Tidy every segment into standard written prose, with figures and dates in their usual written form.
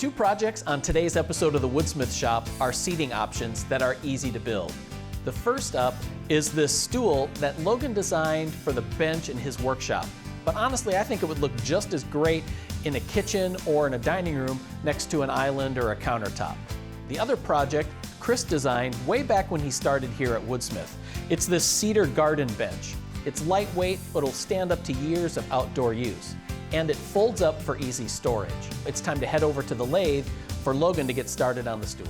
two projects on today's episode of the Woodsmith Shop are seating options that are easy to build. The first up is this stool that Logan designed for the bench in his workshop. But honestly, I think it would look just as great in a kitchen or in a dining room next to an island or a countertop. The other project Chris designed way back when he started here at Woodsmith. It's this cedar garden bench. It's lightweight, but it'll stand up to years of outdoor use. And it folds up for easy storage. It's time to head over to the lathe for Logan to get started on the stool.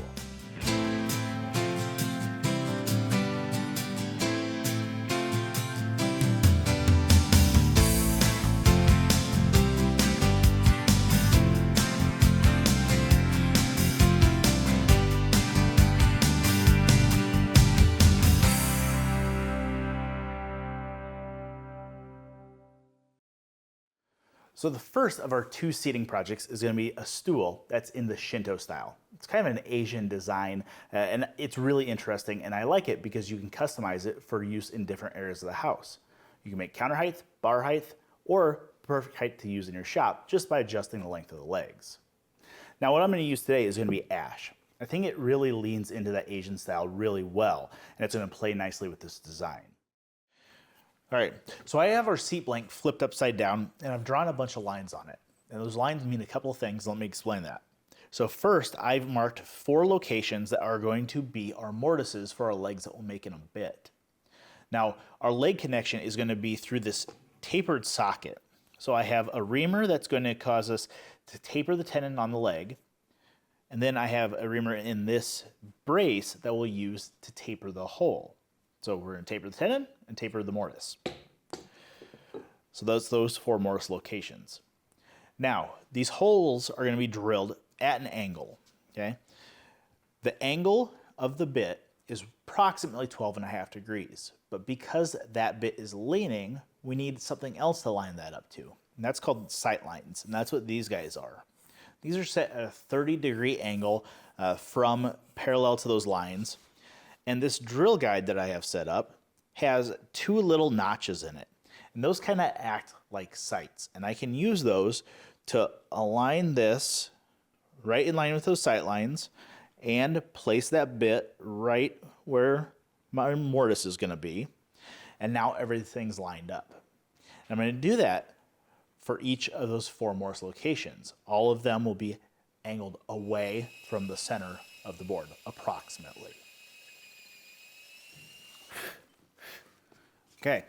So the first of our two seating projects is going to be a stool that's in the Shinto style. It's kind of an Asian design, and it's really interesting, and I like it because you can customize it for use in different areas of the house. You can make counter height, bar height, or perfect height to use in your shop just by adjusting the length of the legs. Now what I'm going to use today is going to be ash. I think it really leans into that Asian style really well, and it's going to play nicely with this design. All right, so I have our seat blank flipped upside down, and I've drawn a bunch of lines on it. And those lines mean a couple of things. Let me explain that. So first, I've marked 4 locations that are going to be our mortises for our legs that we'll make in a bit. Now, our leg connection is going to be through this tapered socket. So I have a reamer that's going to cause us to taper the tenon on the leg. And then I have a reamer in this brace that we'll use to taper the hole. So we're going to taper the tenon and taper the mortise. So that's those 4 mortise locations. Now, these holes are going to be drilled at an angle, okay? The angle of the bit is approximately 12.5 degrees, but because that bit is leaning, we need something else to line that up to, and that's called sight lines, and that's what these guys are. These are set at a 30-degree angle from parallel to those lines. And this drill guide that I have set up has 2 little notches in it. And those kind of act like sights. And I can use those to align this right in line with those sight lines and place that bit right where my mortise is going to be. And now everything's lined up. And I'm going to do that for each of those 4 mortise locations. All of them will be angled away from the center of the board, approximately. Okay,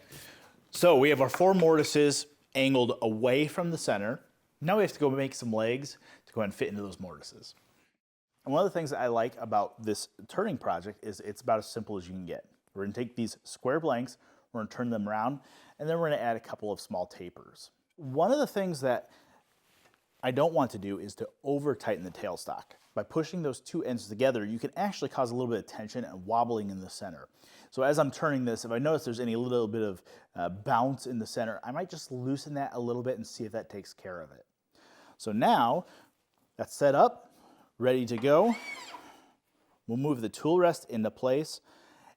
so we have our 4 mortises angled away from the center. Now we have to go make some legs to go ahead and fit into those mortises. And one of the things that I like about this turning project is it's about as simple as you can get. We're going to take these square blanks, we're going to turn them around, and then we're going to add a couple of small tapers. One of the things that I don't want to do is to over tighten the tailstock. By pushing those 2 ends together, you can actually cause a little bit of tension and wobbling in the center. So as I'm turning this, if I notice there's any little bit of bounce in the center, I might just loosen that a little bit and see if that takes care of it. So now that's set up, ready to go. We'll move the tool rest into place.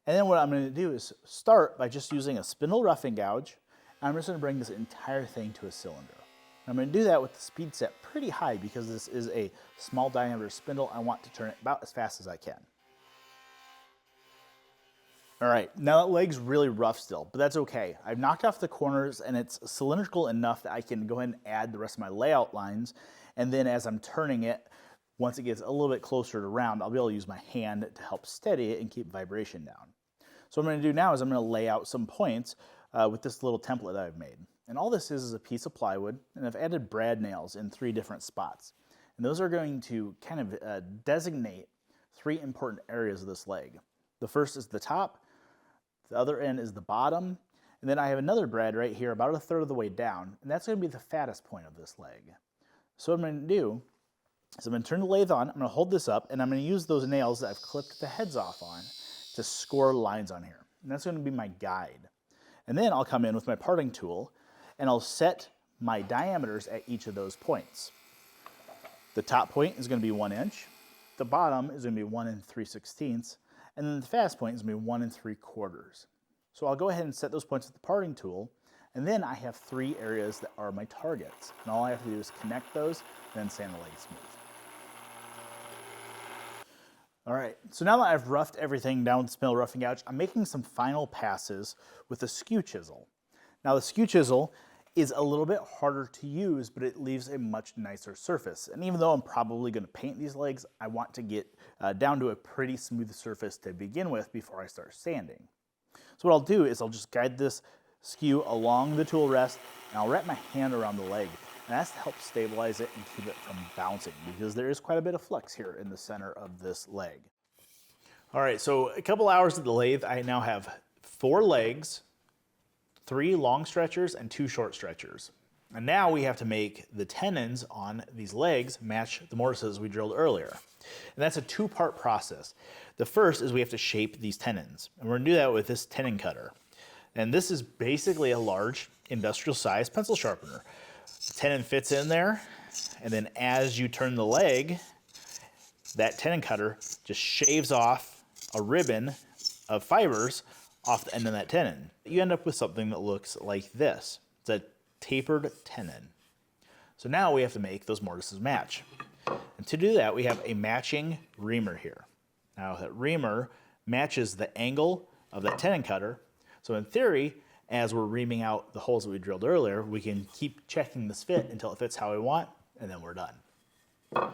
And then what I'm going to do is start by just using a spindle roughing gouge. I'm just going to bring this entire thing to a cylinder. I'm going to do that with the speed set pretty high because this is a small diameter spindle. I want to turn it about as fast as I can. All right, now that leg's really rough still, but that's okay. I've knocked off the corners and it's cylindrical enough that I can go ahead and add the rest of my layout lines. And then as I'm turning it, once it gets a little bit closer to round, I'll be able to use my hand to help steady it and keep vibration down. So what I'm going to do now is I'm going to lay out some points with this little template that I've made. And all this is a piece of plywood, and I've added brad nails in 3 different spots. And those are going to kind of designate 3 important areas of this leg. The first is the top, the other end is the bottom, and then I have another brad right here about 1/3 of the way down, and that's going to be the fattest point of this leg. So what I'm going to do is I'm going to turn the lathe on, I'm going to hold this up, and I'm going to use those nails that I've clipped the heads off on to score lines on here. And that's going to be my guide. And then I'll come in with my parting tool, and I'll set my diameters at each of those points. The top point is going to be 1 inch, the bottom is going to be 1 3/16, and then the fattest point is going to be 1 3/4. So I'll go ahead and set those points with the parting tool, and then I have 3 areas that are my targets. And all I have to do is connect those and then sand the leg smooth. All right, so now that I've roughed everything down with the spindle roughing gouge, I'm making some final passes with a skew chisel. Now the skew chisel is a little bit harder to use, but it leaves a much nicer surface. And even though I'm probably going to paint these legs, I want to get down to a pretty smooth surface to begin with before I start sanding. So what I'll do is I'll just guide this skew along the tool rest, and I'll wrap my hand around the leg. And that's to help stabilize it and keep it from bouncing, because there is quite a bit of flex here in the center of this leg. All right, so a couple hours at the lathe, I now have 4 legs, 3 long stretchers and 2 short stretchers. And now we have to make the tenons on these legs match the mortises we drilled earlier. And that's a 2-part process. The first is we have to shape these tenons. And we're gonna do that with this tenon cutter. And this is basically a large industrial sized pencil sharpener. The tenon fits in there, and then as you turn the leg, that tenon cutter just shaves off a ribbon of fibers off the end of that tenon. You end up with something that looks like this. It's a tapered tenon. So now we have to make those mortises match. And to do that, we have a matching reamer here. Now that reamer matches the angle of that tenon cutter. So in theory, as we're reaming out the holes that we drilled earlier, we can keep checking this fit until it fits how we want, and then we're done.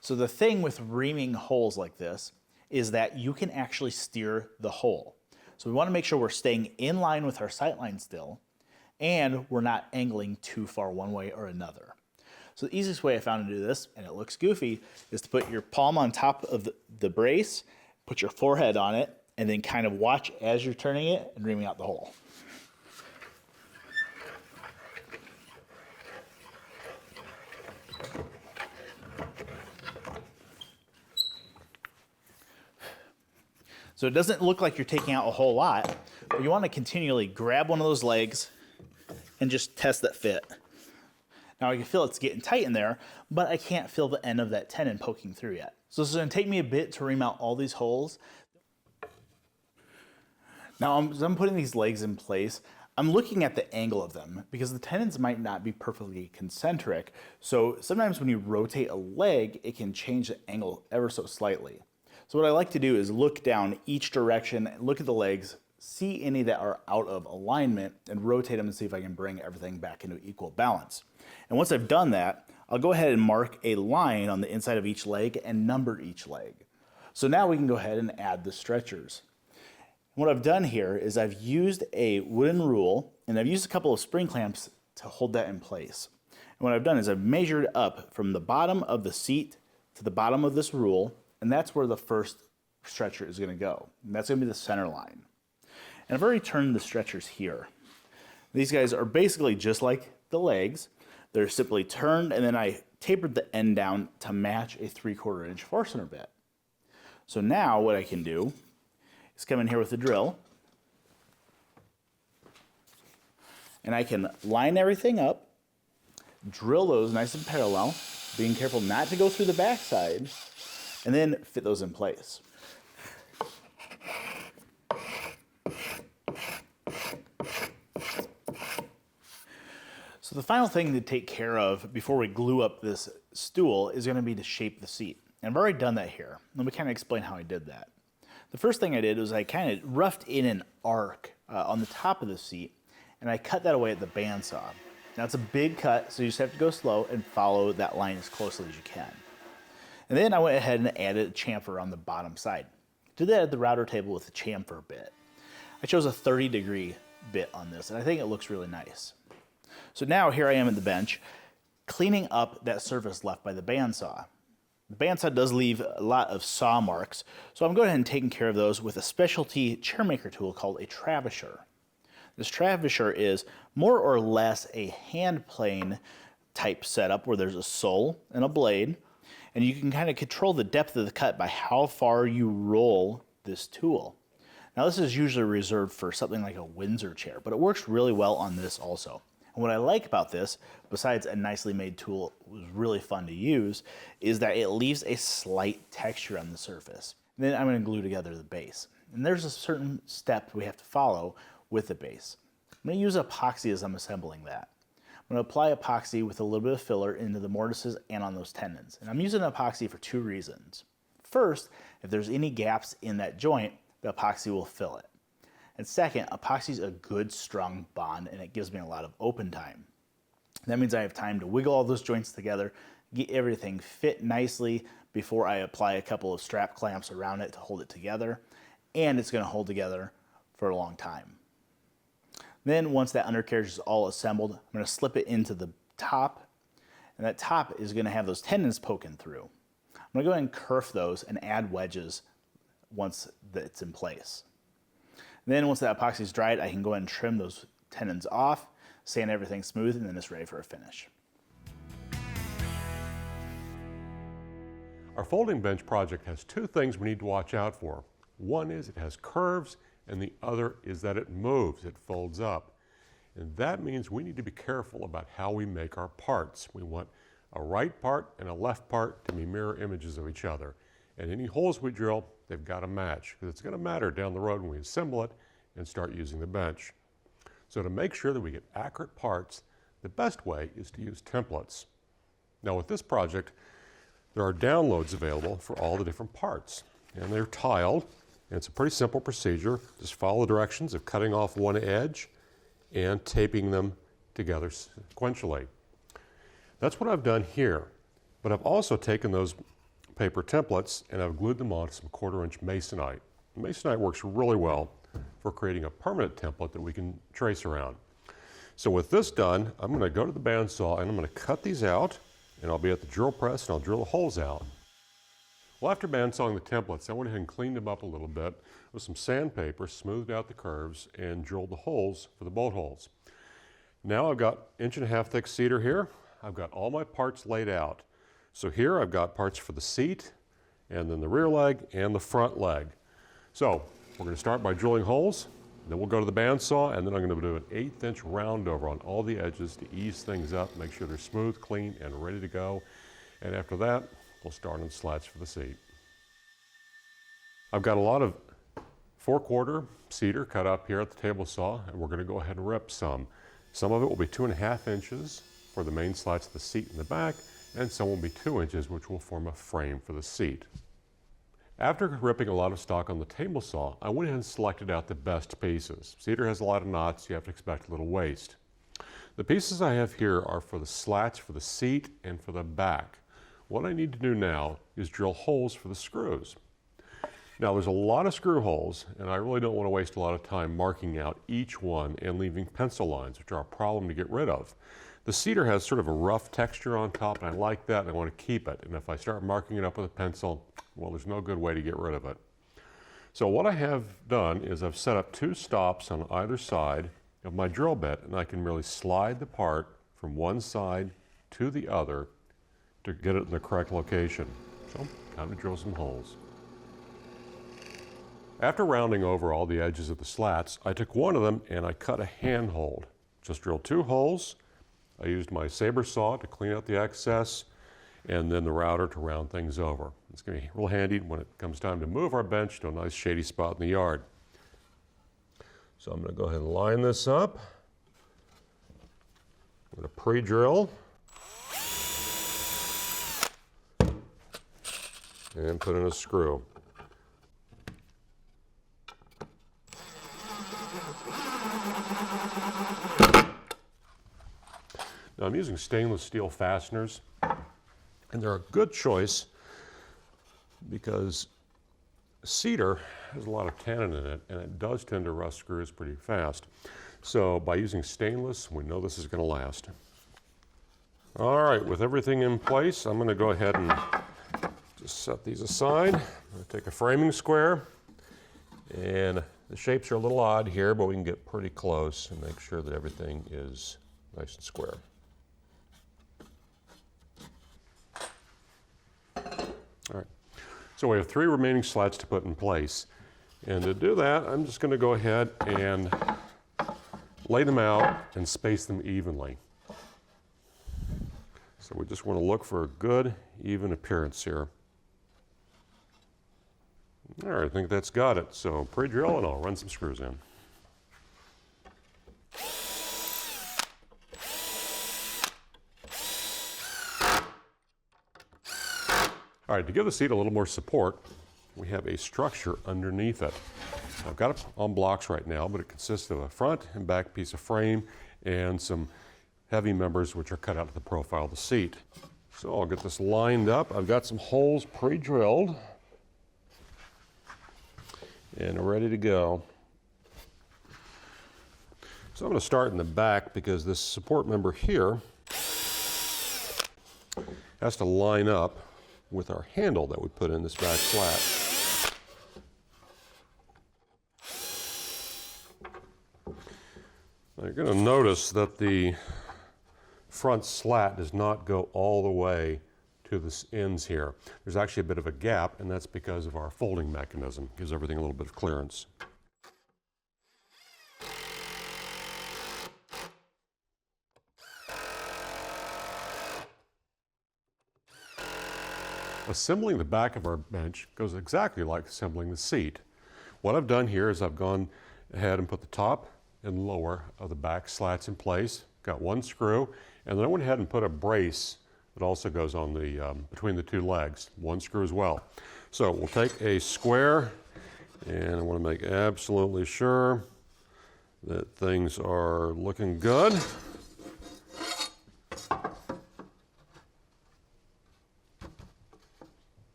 So the thing with reaming holes like this is that you can actually steer the hole. So we want to make sure we're staying in line with our sight line still, and we're not angling too far one way or another. So the easiest way I found to do this, and it looks goofy, is to put your palm on top of the brace, put your forehead on it, and then kind of watch as you're turning it and reaming out the hole. So it doesn't look like you're taking out a whole lot, but you want to continually grab one of those legs and just test that fit. Now I can feel it's getting tight in there, but I can't feel the end of that tenon poking through yet. So this is going to take me a bit to ream out all these holes. Now, as I'm putting these legs in place, I'm looking at the angle of them because the tenons might not be perfectly concentric. So sometimes when you rotate a leg, it can change the angle ever so slightly. So what I like to do is look down each direction, look at the legs, see any that are out of alignment, and rotate them and see if I can bring everything back into equal balance. And once I've done that, I'll go ahead and mark a line on the inside of each leg and number each leg. So now we can go ahead and add the stretchers. What I've done here is I've used a wooden rule, and I've used a couple of spring clamps to hold that in place. And what I've done is I've measured up from the bottom of the seat to the bottom of this rule, and that's where the first stretcher is going to go. And that's going to be the center line. And I've already turned the stretchers here. These guys are basically just like the legs. They're simply turned, and then I tapered the end down to match a 3/4 inch Forstner bit. So now what I can do is come in here with the drill, and I can line everything up, drill those nice and parallel, being careful not to go through the backside, and then fit those in place. So the final thing to take care of before we glue up this stool is going to be to shape the seat. And I've already done that here. Let me kind of explain how I did that. The first thing I did was I kind of roughed in an arc on the top of the seat, and I cut that away at the bandsaw. Now it's a big cut, so you just have to go slow and follow that line as closely as you can. And then I went ahead and added a chamfer on the bottom side. Did that at the router table with a chamfer bit. I chose a 30-degree bit on this, and I think it looks really nice. So now here I am at the bench, cleaning up that surface left by the bandsaw. The bandsaw does leave a lot of saw marks, so I'm going ahead and taking care of those with a specialty chairmaker tool called a travisher. This travisher is more or less a hand plane type setup where there's a sole and a blade, and you can kind of control the depth of the cut by how far you roll this tool. Now this is usually reserved for something like a Windsor chair, but it works really well on this also. And what I like about this, besides a nicely made tool, it was really fun to use, is that it leaves a slight texture on the surface. And then I'm going to glue together the base. And there's a certain step we have to follow with the base. I'm going to use epoxy as I'm assembling that. I'm going to apply epoxy with a little bit of filler into the mortises and on those tenons. And I'm using epoxy for two reasons. First, if there's any gaps in that joint, the epoxy will fill it. And second, epoxy is a good strong bond and it gives me a lot of open time. That means I have time to wiggle all those joints together, get everything fit nicely before I apply a couple of strap clamps around it to hold it together, and it's going to hold together for a long time. Then once that undercarriage is all assembled, I'm going to slip it into the top, and that top is going to have those tenons poking through. I'm going to go ahead and kerf those and add wedges once it's in place. Then once that epoxy is dried, I can go ahead and trim those tenons off, sand everything smooth, and then it's ready for a finish. Our folding bench project has two things we need to watch out for. One is it has curves, and the other is that it moves, it folds up. And that means we need to be careful about how we make our parts. We want a right part and a left part to be mirror images of each other. And any holes we drill, they've got to match, because it's going to matter down the road when we assemble it and start using the bench. So to make sure that we get accurate parts, the best way is to use templates. Now with this project, there are downloads available for all the different parts, and they're tiled, and it's a pretty simple procedure. Just follow the directions of cutting off one edge and taping them together sequentially. That's what I've done here, but I've also taken those paper templates and I've glued them onto some 1/4-inch masonite. Masonite works really well for creating a permanent template that we can trace around. So with this done, I'm going to go to the bandsaw and I'm going to cut these out, and I'll be at the drill press and I'll drill the holes out. Well, after bandsawing the templates, I went ahead and cleaned them up a little bit with some sandpaper, smoothed out the curves, and drilled the holes for the bolt holes. Now I've got 1.5-inch thick cedar here. I've got all my parts laid out. So here I've got parts for the seat, and then the rear leg and the front leg. So we're going to start by drilling holes, then we'll go to the bandsaw, and then I'm going to do an 1/8-inch round over on all the edges to ease things up, make sure they're smooth, clean, and ready to go. And after that, we'll start on slats for the seat. I've got a lot of 4/4 cedar cut up here at the table saw, and we're going to go ahead and rip some. Some of it will be 2.5 inches for the main slats of the seat in the back, and some will be 2 inches, which will form a frame for the seat. After ripping a lot of stock on the table saw, I went ahead and selected out the best pieces. Cedar has a lot of knots, so you have to expect a little waste. The pieces I have here are for the slats for the seat and for the back. What I need to do now is drill holes for the screws. Now there's a lot of screw holes, and I really don't want to waste a lot of time marking out each one and leaving pencil lines, which are a problem to get rid of. The cedar has sort of a rough texture on top, and I like that, and I want to keep it. And if I start marking it up with a pencil, well, there's no good way to get rid of it. So what I have done is I've set up 2 stops on either side of my drill bit, and I can really slide the part from one side to the other to get it in the correct location. So, time to drill some holes. After rounding over all the edges of the slats, I took one of them and I cut a handhold. Just drilled 2 holes. I used my saber saw to clean out the excess, and then the router to round things over. It's going to be real handy when it comes time to move our bench to a nice shady spot in the yard. So I'm going to go ahead and line this up. I'm going to pre-drill and put in a screw. Now I'm using stainless steel fasteners, and they're a good choice because cedar has a lot of tannin in it, and it does tend to rust screws pretty fast. So by using stainless, we know this is going to last. All right, with everything in place, I'm going to go ahead and just set these aside. I'm going to take a framing square, and the shapes are a little odd here, but we can get pretty close and make sure that everything is nice and square. All right, so we have 3 remaining slats to put in place. And to do that, I'm just going to go ahead and lay them out and space them evenly. So we just want to look for a good, even appearance here. All right, I think that's got it. So pre-drill, and I'll run some screws in. All right, to give the seat a little more support, we have a structure underneath it. I've got it on blocks right now, but it consists of a front and back piece of frame and some heavy members which are cut out of the profile of the seat. So I'll get this lined up. I've got some holes pre-drilled and ready to go. So I'm going to start in the back because this support member here has to line up with our handle that we put in this back slat. Now you're going to notice that the front slat does not go all the way to the ends here. There's actually a bit of a gap, and that's because of our folding mechanism. Gives everything a little bit of clearance. Assembling the back of our bench goes exactly like assembling the seat. What I've done here is I've gone ahead and put the top and lower of the back slats in place, got one screw, and then I went ahead and put a brace that also goes on the between the two legs, one screw as well. So we'll take a square, and I want to make absolutely sure that things are looking good.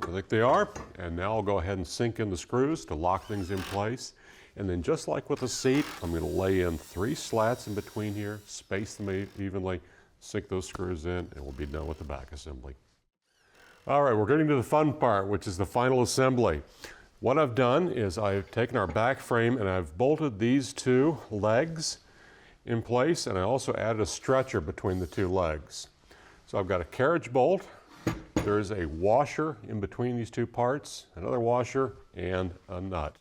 I think they are, and now I'll go ahead and sink in the screws to lock things in place. And then just like with the seat, I'm going to lay in 3 slats in between here, space them evenly, sink those screws in, and we'll be done with the back assembly. All right, we're getting to the fun part, which is the final assembly. What I've done is I've taken our back frame and I've bolted these 2 legs in place, and I also added a stretcher between the 2 legs. So I've got a carriage bolt. There's a washer in between these 2 parts, another washer, and a nut.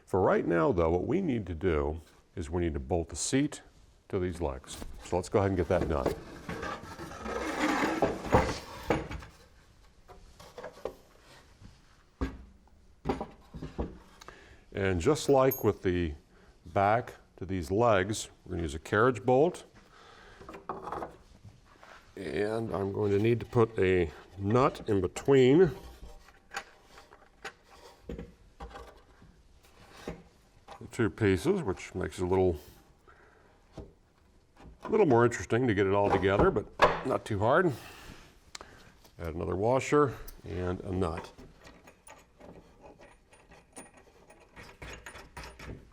For right now, though, what we need to do is we need to bolt the seat to these legs. So let's go ahead and get that done. And just like with the back to these legs, we're going to use a carriage bolt. And I'm going to need to put a nut in between the 2 pieces, which makes it a little more interesting to get it all together, but not too hard. Add another washer and a nut.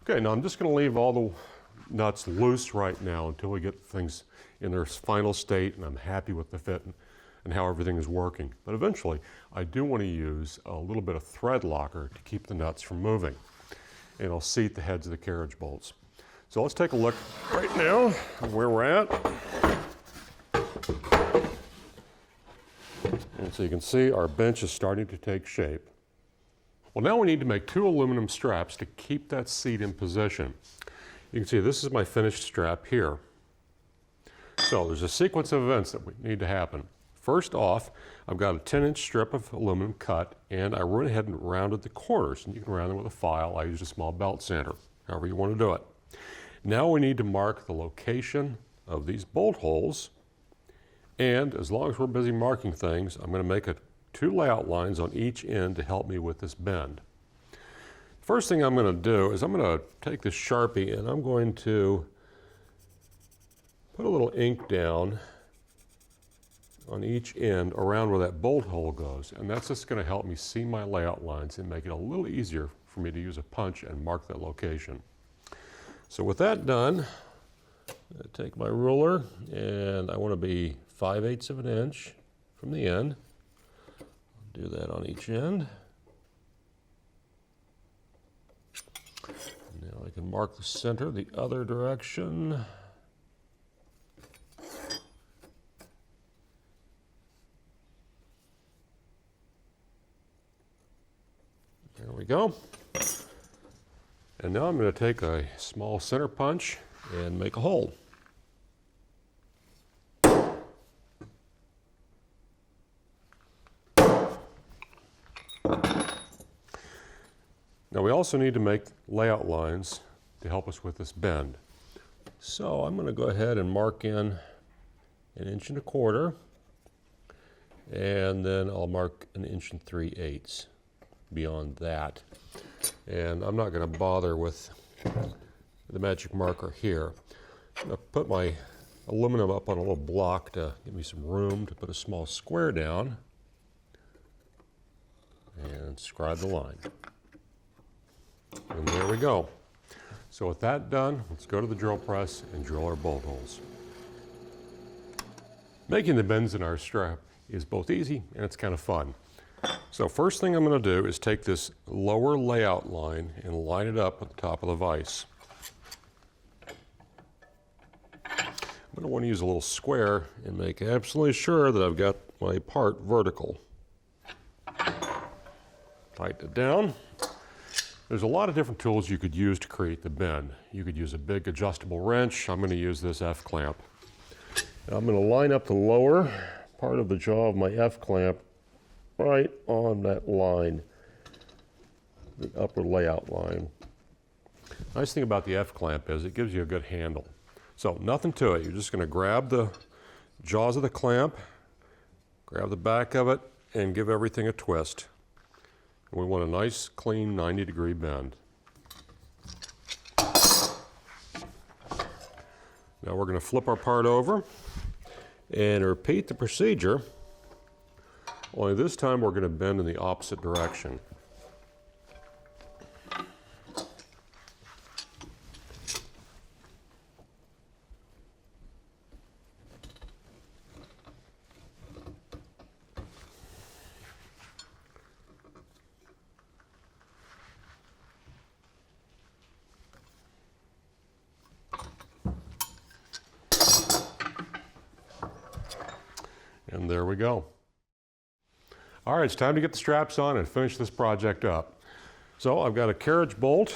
Okay, now I'm just going to leave all the nuts loose right now until we get things in their final state and I'm happy with the fit and how everything is working. But eventually, I do want to use a little bit of thread locker to keep the nuts from moving. And I'll seat the heads of the carriage bolts. So let's take a look right now where we're at. And so you can see our bench is starting to take shape. Well, now we need to make 2 aluminum straps to keep that seat in position. You can see this is my finished strap here. So there's a sequence of events that need to happen. First off, I've got a 10-inch strip of aluminum cut, and I went ahead and rounded the corners. And you can round them with a file. I used a small belt sander, however you want to do it. Now we need to mark the location of these bolt holes. And as long as we're busy marking things, I'm going to make 2 layout lines on each end to help me with this bend. First thing I'm going to do is I'm going to take this Sharpie and I'm going to put a little ink down on each end around where that bolt hole goes, and that's just going to help me see my layout lines and make it a little easier for me to use a punch and mark that location. So with that done, I take my ruler and I want to be 5/8 of an inch from the end. I'll do that on each end. Now I can mark the center the other direction. There we go. And now I'm going to take a small center punch and make a hole. Now we also need to make layout lines to help us with this bend. So I'm going to go ahead and mark in 1.25 inches. and then I'll mark 1 3/8 beyond that. And I'm not going to bother with the magic marker here. I'm going to put my aluminum up on a little block to give me some room to put a small square down and scribe the line. And there we go. So with that done, let's go to the drill press and drill our bolt holes. Making the bends in our strap is both easy and it's kind of fun. So first thing I'm going to do is take this lower layout line and line it up at the top of the vise. I'm going to want to use a little square and make absolutely sure that I've got my part vertical. Tighten it down. There's a lot of different tools you could use to create the bend. You could use a big adjustable wrench. I'm going to use this F-clamp. I'm going to line up the lower part of the jaw of my F-clamp right on that line, the upper layout line. Nice thing about the F-clamp is it gives you a good handle. So nothing to it. You're just going to grab the jaws of the clamp, grab the back of it, and give everything a twist. And we want a nice, clean 90-degree bend. Now we're going to flip our part over and repeat the procedure, only this time we're going to bend in the opposite direction. And there we go. All right, it's time to get the straps on and finish this project up. So I've got a carriage bolt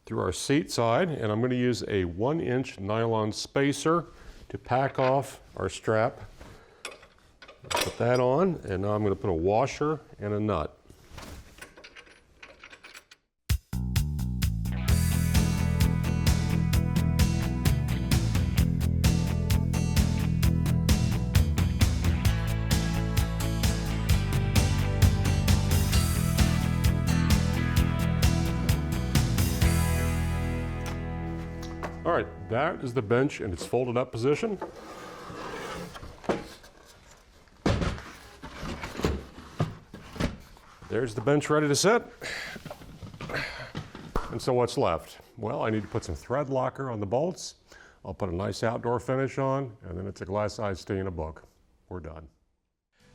through our seat side, and I'm going to use a 1-inch nylon spacer to pack off our strap. Put that on, and now I'm going to put a washer and a nut. All right, that is the bench in its folded up position. There's the bench ready to sit. And so what's left? Well, I need to put some thread locker on the bolts. I'll put a nice outdoor finish on, and then it's a glass size stay in a book. We're done.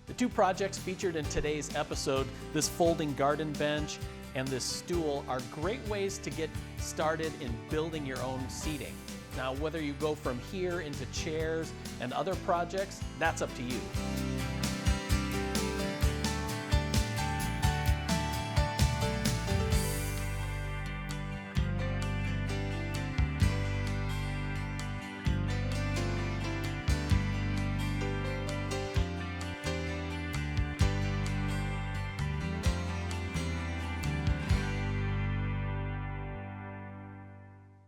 The two projects featured in today's episode, this folding garden bench and this stool, are great ways to get started in building your own seating. Now, whether you go from here into chairs and other projects, that's up to you.